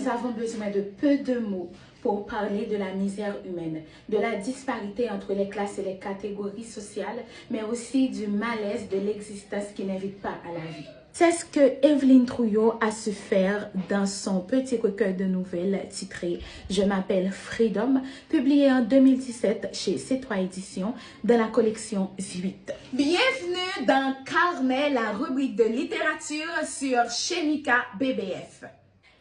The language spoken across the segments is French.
nous avons besoin de peu de mots pour parler de la misère humaine, de la disparité entre les classes et les catégories sociales, mais aussi du malaise de l'existence qui n'invite pas à la vie. C'est ce que Evelyne Trouillot a su faire dans son petit recueil de nouvelles titré « Je m'appelle Freedom », publié en 2017 chez C3 Éditions dans la collection 8. Bienvenue dans Carnet, la rubrique de littérature sur Chemika BBF.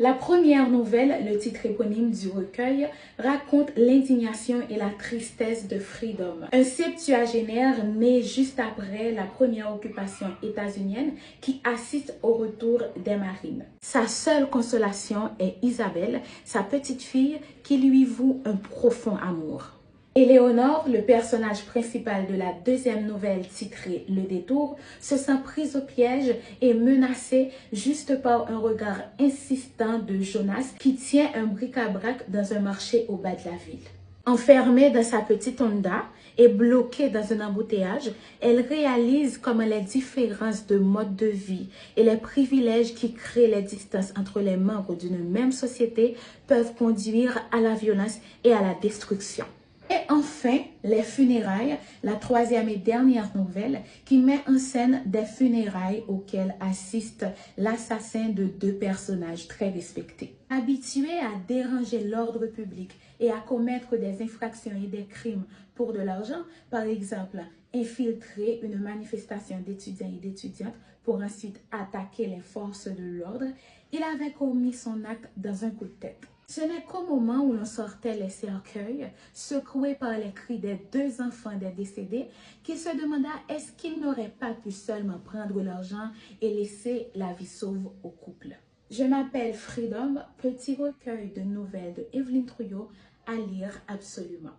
La première nouvelle, le titre éponyme du recueil, raconte l'indignation et la tristesse de Freedom, un septuagénaire né juste après la première occupation états-unienne qui assiste au retour des marines. Sa seule consolation est Isabelle, sa petite fille, qui lui voue un profond amour. Éléonore, le personnage principal de la deuxième nouvelle titrée Le Détour, se sent prise au piège et menacée juste par un regard insistant de Jonas qui tient un bric-à-brac dans un marché au bas de la ville. Enfermée dans sa petite Honda et bloquée dans un embouteillage, elle réalise comment les différences de mode de vie et les privilèges qui créent les distances entre les membres d'une même société peuvent conduire à la violence et à la destruction. Et enfin, Les Funérailles, la troisième et dernière nouvelle qui met en scène des funérailles auxquelles assiste l'assassin de deux personnages très respectés. Habitué à déranger l'ordre public et à commettre des infractions et des crimes pour de l'argent, par exemple, infiltrer une manifestation d'étudiants et d'étudiantes pour ensuite attaquer les forces de l'ordre, il avait commis son acte dans un coup de tête. Ce n'est qu'au moment où l'on sortait les cercueils, secoués par les cris des deux enfants des décédés, qu'il se demanda est-ce qu'il n'aurait pas pu seulement prendre l'argent et laisser la vie sauve au couple. Je m'appelle Freedom, petit recueil de nouvelles de Evelyne Trouillot, à lire absolument.